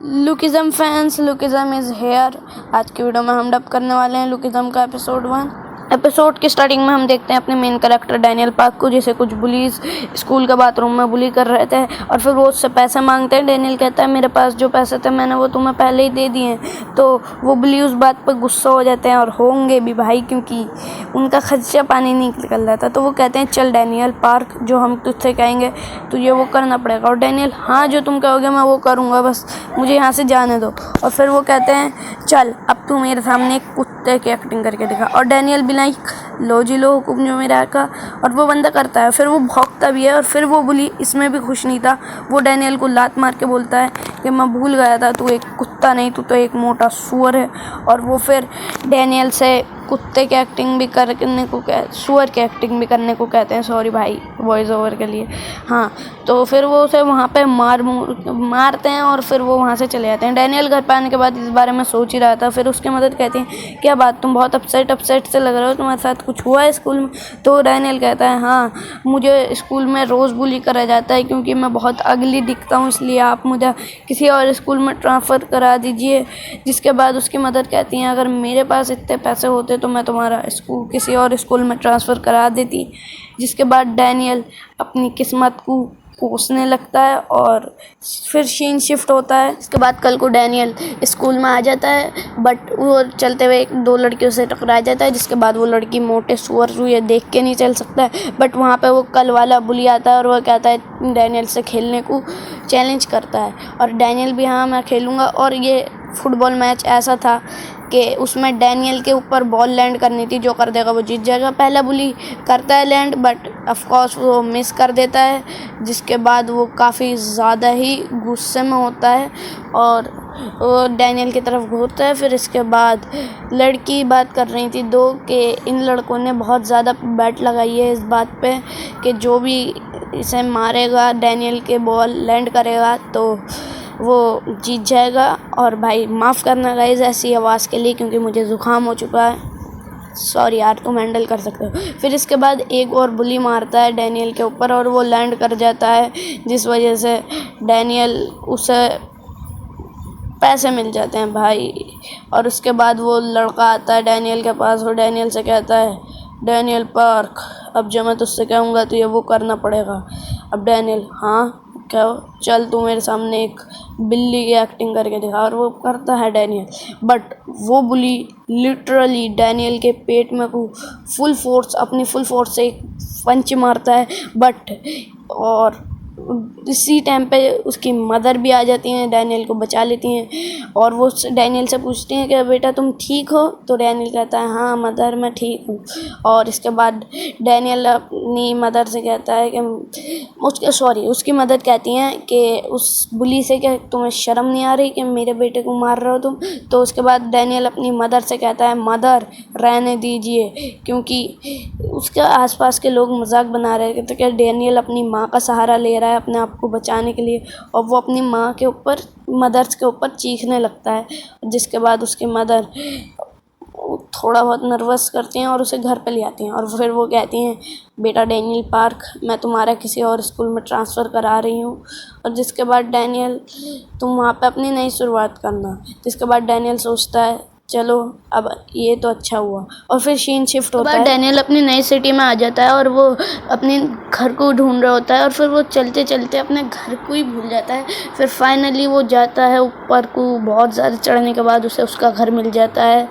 लुकिज़म fans, लुकिज़म is here. आज की video में हम डब करने वाले हैं लुकिज़म का एपिसोड 1। एपिसोड की स्टार्टिंग में हम देखते हैं अपने मेन कैरेक्टर डैनियल पार्क को, जिसे कुछ बुलीज स्कूल के बाथरूम में बुली कर रहे थे और फिर वो उससे पैसे मांगते हैं। डैनियल कहता है मेरे पास जो पैसे थे मैंने वो तुम्हें पहले ही दे दिए हैं। तो वो बुली उस बात पर गुस्सा हो जाते हैं और होंगे भी भाई, क्योंकि उनका खर्चा पानी नहीं निकल रहा था। तो वो कहते हैं चल डैनियल पार्क, जो हम तुझसे कहेंगे तुझे वो करना पड़ेगा। और डैनियल हाँ जो तुम कहोगे मैं वो करूँगा, बस मुझे यहाँ से जाने दो। और फिर वो कहते हैं चल अब तू मेरे सामने एक कुत्ते की एक्टिंग करके दिखा। और डैनियल भी लाइक लो जी लो हुक्म जो मेरा का, और वो बंदा करता है। फिर वो भौंकता भी है और फिर वो बुली इसमें भी खुश नहीं था। वो डैनियल को लात मार के बोलता है कि मैं भूल गया था तू एक कुत्ता नहीं, तू तो एक मोटा सूअर है। और वो फिर डैनियल से कुत्ते की एक्टिंग भी करने को सूअर की एक्टिंग भी करने को कहते हैं। सॉरी भाई वॉइस ओवर के लिए। हाँ तो फिर वो उसे वहाँ पे मारते हैं और फिर वो वहाँ से चले जाते हैं। डैनियल घर पे आने के बाद इस बारे में सोच ही रहा था। फिर उसकी मदद कहती है क्या बात तुम बहुत अपसेट से लग रहे हो, तुम्हारे साथ कुछ हुआ है स्कूल में? तो डैनियल कहता है हाँ मुझे स्कूल में रोज़ बुली करा जाता है क्योंकि मैं बहुत अगली दिखता हूँ, इसलिए आप मुझे किसी और स्कूल में ट्रांसफ़र करा दीजिए। जिसके बाद उसकी मदद कहती हैं अगर मेरे पास इतने पैसे होते तो मैं तुम्हारा स्कूल किसी और स्कूल में ट्रांसफ़र करा देती। जिसके बाद डैनियल अपनी किस्मत को कोसने लगता है और फिर सीन शिफ्ट होता है। इसके बाद कल को डैनियल स्कूल में आ जाता है, बट वो चलते हुए दो लड़कियों से टकरा जाता है। जिसके बाद वो लड़की मोटे सुअर ये देख के नहीं चल सकता है, बट वहाँ पे वो कल वाला बुली आता है और वो कहता है डैनियल से खेलने को चैलेंज करता है। और डैनियल भी हाँ मैं खेलूँगा। और ये फुटबॉल मैच ऐसा था कि उसमें डैनियल के ऊपर बॉल लैंड करनी थी, जो कर देगा वो जीत जाएगा। पहला बुली करता है लैंड, बट ऑफ कोर्स वो मिस कर देता है। जिसके बाद वो काफ़ी ज़्यादा ही गुस्से में होता है और वो डैनियल की तरफ घूरता है। फिर इसके बाद लड़की बात कर रही थी दो कि इन लड़कों ने बहुत ज़्यादा बैट लगाई है इस बात पे कि जो भी इसे मारेगा डैनियल के बॉल लैंड करेगा तो वो जीत जाएगा। और भाई माफ़ करना गाइस ऐसी आवाज़ के लिए, क्योंकि मुझे ज़ुकाम हो चुका है। सॉरी यार तुम हैंडल कर सकते हो। फिर इसके बाद एक और बुली मारता है डैनियल के ऊपर और वो लैंड कर जाता है, जिस वजह से डैनियल उसे पैसे मिल जाते हैं भाई। और उसके बाद वो लड़का आता है डैनियल के पास और डैनियल से कहता है डैनियल पार्क अब जो मैं तुझसे कहूँगा तो ये वो करना पड़ेगा। अब डैनियल हाँ क्या चल तू मेरे सामने एक बिल्ली की एक्टिंग करके दिखा। और वो करता है डैनियल, बट वो बुली लिटरली डैनियल के पेट में को अपनी फुल फोर्स से एक पंच मारता है। बट और इसी टाइम पे उसकी मदर भी आ जाती हैं, डैनियल को बचा लेती हैं। और वो डैनियल से पूछती हैं कि बेटा तुम ठीक हो? तो डैनियल कहता है हाँ मदर मैं ठीक हूँ। और इसके बाद डैनियल अपनी मदर से कहता है कि उसकी मदर कहती हैं कि उस बुली से क्या तुम्हें शर्म नहीं आ रही कि मेरे बेटे को मार रहे हो तुम? तो उसके बाद डैनियल अपनी मदर से कहता है मदर रहने दीजिए, क्योंकि उसके आसपास के लोग मजाक बना रहे थे कि डैनियल अपनी माँ का सहारा ले रहा है अपने आप को बचाने के लिए। और वो अपनी माँ के ऊपर मदर्स के ऊपर चीखने लगता है। जिसके बाद उसकी मदर थोड़ा बहुत नर्वस करती हैं और उसे घर पे ले आती हैं। और फिर वो कहती हैं बेटा डैनियल पार्क मैं तुम्हारा किसी और स्कूल में ट्रांसफ़र करा रही हूँ। और जिसके बाद डैनियल तुम वहाँ पे अपनी नई शुरुआत करना। जिसके बाद डैनियल सोचता है चलो अब ये तो अच्छा हुआ। और फिर सीन शिफ्ट होता है, डैनियल अपनी नई सिटी में आ जाता है और वो अपने घर को ढूंढ रहा होता है और फिर वो चलते चलते अपने घर को ही भूल जाता है। फिर फाइनली वो जाता है ऊपर को, बहुत ज़्यादा चढ़ने के बाद उसे उसका घर मिल जाता है।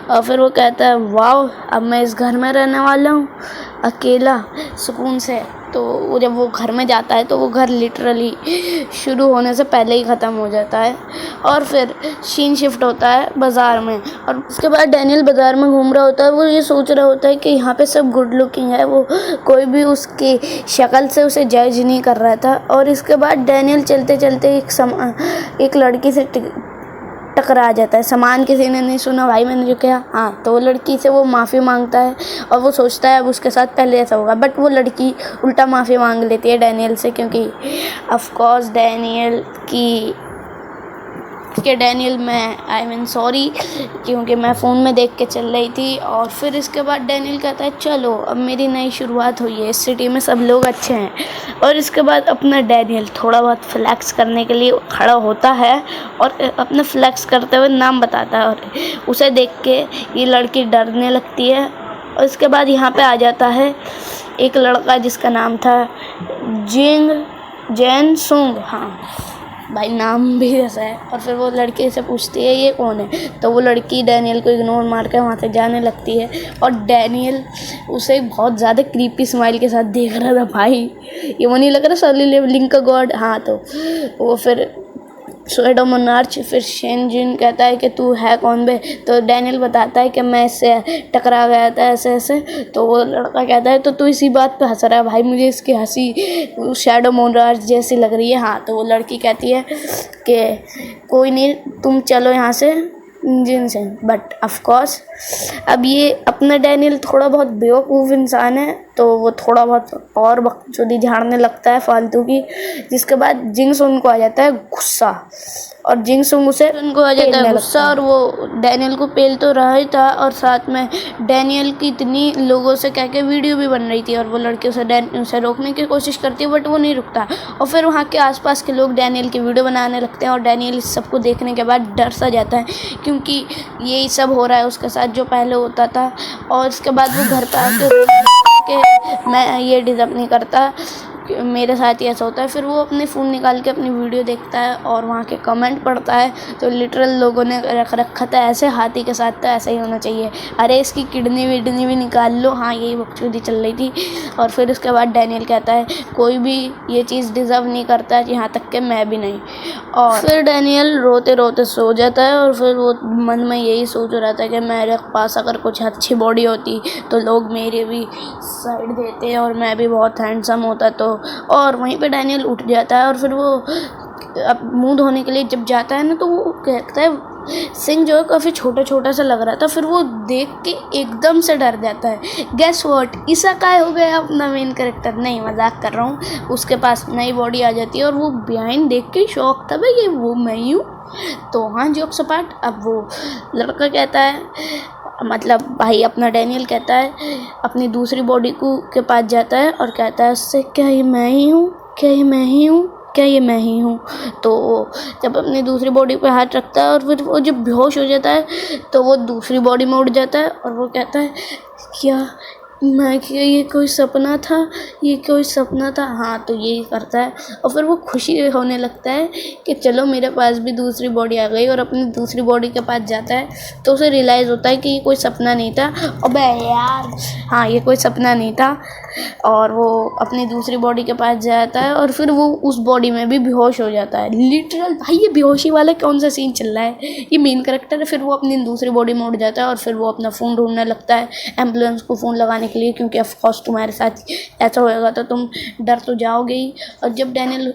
और फिर वो कहता है वाह अब मैं इस घर में रहने वाला हूँ अकेला सुकून से। तो जब वो घर में जाता है तो वो घर लिटरली शुरू होने से पहले ही ख़त्म हो जाता है। और फिर सीन शिफ्ट होता है बाज़ार में। और उसके बाद डैनियल बाज़ार में घूम रहा होता है। वो ये सोच रहा होता है कि यहाँ पे सब गुड लुकिंग है, वो कोई भी उसकी शक्ल से उसे जज नहीं कर रहा था। और इसके बाद डैनियल चलते चलते एक लड़की से टकरा जाता है। सामान किसी ने नहीं सुना भाई मैंने जो कहा। हाँ तो वो लड़की से वो माफ़ी मांगता है और वो सोचता है अब उसके साथ पहले ऐसा होगा, बट वो लड़की उल्टा माफ़ी मांग लेती है डैनियल से, क्योंकि ऑफ कोर्स डैनियल की ओके डैनियल, मैं सॉरी, क्योंकि मैं फ़ोन में देख के चल रही थी। और फिर इसके बाद डैनियल कहता है चलो अब मेरी नई शुरुआत हुई है, इस सिटी में सब लोग अच्छे हैं। और इसके बाद अपना डैनियल थोड़ा बहुत फ्लैक्स करने के लिए खड़ा होता है और अपना फ्लैक्स करते हुए नाम बताता है, और उसे देख के ये लड़की डरने लगती है। और इसके बाद यहाँ पे आ जाता है एक लड़का जिसका नाम था जैन सुंग। हाँ भाई, नाम भी ऐसा है। और फिर वो लड़की से पूछती है ये कौन है, तो वो लड़की डैनियल को इग्नोर मार के वहाँ से जाने लगती है। और डैनियल उसे बहुत ज़्यादा क्रीपी स्माइल के साथ देख रहा था। भाई ये वो नहीं लग रहा सॉलिड लेवलिंग का गॉड। हाँ, तो वो फिर शैडो मोनार्च फिर शेन जिन कहता है कि तू है कौन बे, तो डैनियल बताता है कि मैं इससे टकरा गया था ऐसे ऐसे। तो वो लड़का कहता है तो तू इसी बात पे हंस रहा है। भाई मुझे इसकी हंसी शैडो मोनार्च जैसी लग रही है। हाँ, तो वो लड़की कहती है कि कोई नहीं, तुम चलो यहाँ से जिन से। बट ऑफ कोर्स अब ये अपना डैनियल थोड़ा बहुत बेवकूफ़ इंसान है, तो वो थोड़ा बहुत और बकचोदी झाड़ने लगता है फालतू की। जिसके बाद जिंगसुंग को आ जाता है गुस्सा, और जिंगसुंग उसे उनको आ जाता है गुस्सा, और वो डैनियल को पेल तो रहा ही था, और साथ में डैनियल की इतनी लोगों से कह के वीडियो भी बन रही थी। और वो लड़के उसे रोकने की कोशिश करती है, बट वो नहीं रुकता। और फिर वहाँ के आसपास के लोग डैनियल की वीडियो बनाने लगते हैं, और डैनियल इस सबको देखने के बाद डर सा जाता है, क्योंकि यही सब हो रहा है उसके साथ जो पहले होता था। और इसके बाद वो घर पर आके मैं ये डिज़र्व नहीं करता, मेरे साथ ही ऐसा होता है। फिर वो अपने फ़ोन निकाल के अपनी वीडियो देखता है और वहाँ के कमेंट पढ़ता है, तो लिटरल लोगों ने रख रखा था ऐसे हाथी के साथ तो ऐसा ही होना चाहिए, अरे इसकी किडनी विडनी भी निकाल लो। हाँ, यही बकचोदी चल रही थी। और फिर उसके बाद डैनियल कहता है कोई भी ये चीज़ डिज़र्व नहीं करता, यहाँ तक कि मैं भी नहीं। और फिर डैनियल रोते रोते सो जाता है, और फिर वो मन में यही सोच रहा था कि मेरे पास अगर कुछ अच्छी बॉडी होती तो लोग मेरी भी साइड देते और मैं भी बहुत हैंडसम होता। तो और वहीं पे डैनियल उठ जाता है, और फिर वो अब मुंह धोने के लिए जब जाता है ना, तो वो कहता है सिंह जो है काफ़ी छोटा छोटा सा लग रहा था। फिर वो देख के एकदम से डर जाता है। गेस व्हाट, इसाकाई हो गया अपना मेन कैरेक्टर। नहीं, मजाक कर रहा हूँ। उसके पास नई बॉडी आ जाती है, और वो बिहाइंड देख के शौक था भाई, ये वो मैं ही हूँ। तो हाँ, जोक सपाट। अब वो लड़का कहता है, मतलब भाई अपना डैनियल कहता है, अपनी दूसरी बॉडी को के पास जाता है और कहता है उससे क्या ये मैं ही हूँ, क्या ये मैं ही हूँ, क्या ये मैं ही हूँ। तो जब अपनी दूसरी बॉडी पे हाथ रखता है, और फिर वो जब बेहोश हो जाता है, तो वो दूसरी बॉडी में उड़ जाता है, और वो कहता है क्या ये कोई सपना था, ये कोई सपना था। हाँ, तो यही करता है। और फिर वो खुशी होने लगता है कि चलो मेरे पास भी दूसरी बॉडी आ गई, और अपनी दूसरी बॉडी के पास जाता है, तो उसे रियलाइज़ होता है कि ये कोई सपना नहीं था। अबे यार, हाँ, ये कोई सपना नहीं था। और वो अपनी दूसरी बॉडी के पास जाता है, और फिर वो उस बॉडी में भी बेहोश हो जाता है। लिटरल भाई, ये बेहोशी वाला कौन सा सीन चल रहा है, ये मेन कैरेक्टर है। फिर वो अपनी दूसरी बॉडी में उड़ जाता है, और फिर वो अपना फ़ोन ढूंढने लगता है एम्बुलेंस को फ़ोन लगाने के लिए, क्योंकि ऑफ कोर्स तुम्हारे साथ ऐसा होएगा तो तुम डर तो जाओगे ही। और जब डैनियल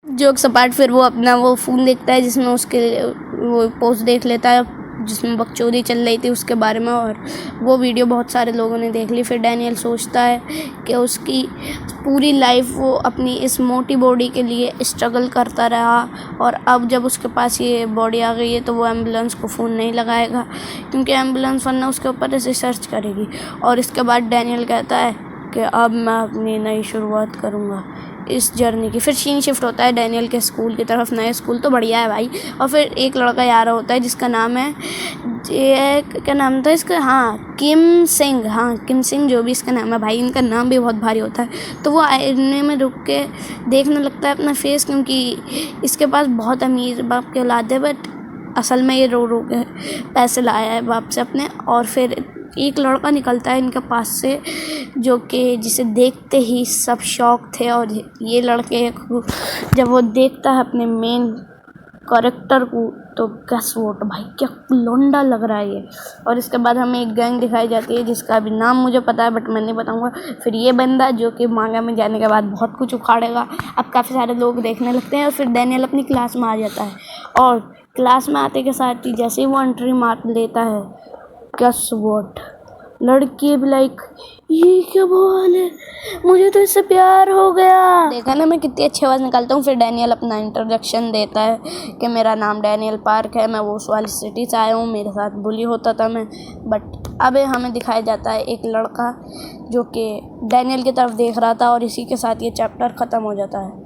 जोक सपाट, फिर वो अपना वो फ़ोन देखता है जिसमें उसके वो पोस्ट देख लेता है जिसमें बकचोदी चल रही थी उसके बारे में, और वो वीडियो बहुत सारे लोगों ने देख ली। फिर डैनियल सोचता है कि उसकी पूरी लाइफ वो अपनी इस मोटी बॉडी के लिए स्ट्रगल करता रहा, और अब जब उसके पास ये बॉडी आ गई है तो वो एम्बुलेंस को फ़ोन नहीं लगाएगा, क्योंकि एम्बुलेंस वरना उसके ऊपर ऐसे सर्च करेगी। और इसके बाद डैनियल कहता है कि अब मैं अपनी नई शुरुआत करूँगा इस जर्नी की। फिर सीन शिफ्ट होता है डैनियल के स्कूल की तरफ। नए स्कूल तो बढ़िया है भाई। और फिर एक लड़का आ रहा होता है जिसका नाम है क्या नाम था इसका, हाँ किम सिंह। हाँ, किम सिंह जो भी इसका नाम है भाई, इनका नाम भी बहुत भारी होता है। तो वो आईने में रुक के देखने लगता है अपना फेस, क्योंकि इसके पास बहुत अमीर बाप के औलाद है, बट असल में ये रो रो के पैसे लाया है बाप से अपने। और फिर एक लड़का निकलता है इनके पास से, जो कि जिसे देखते ही सब शौक थे। और ये लड़के जब वो देखता है अपने मेन कैरेक्टर को, तो गेस व्हाट भाई, क्या लोंडा लग रहा है ये। और इसके बाद हमें एक गैंग दिखाई जाती है जिसका भी नाम मुझे पता है, बट मैं नहीं बताऊंगा। फिर ये बंदा जो कि मांगा में जाने के बाद बहुत कुछ उखाड़ेगा। अब काफ़ी सारे लोग देखने लगते हैं, और फिर डैनियल अपनी क्लास में आ जाता है, और क्लास में आते के साथ ही जैसे ही वो एंट्री मार लेता है, गेस व्हाट, लड़की भी लाइक ये क्या बोल है, मुझे तो इससे प्यार हो गया। देखा ना मैं कितनी अच्छी आवाज़ निकालता हूँ। फिर डैनियल अपना इंट्रोडक्शन देता है कि मेरा नाम डैनियल पार्क है, मैं वो उस वाली सिटी से आया हूँ, मेरे साथ बुली होता था मैं। बट अब हमें दिखाया जाता है एक लड़का जो कि डैनियल की तरफ देख रहा था और इसी के साथ ये चैप्टर ख़त्म हो जाता है।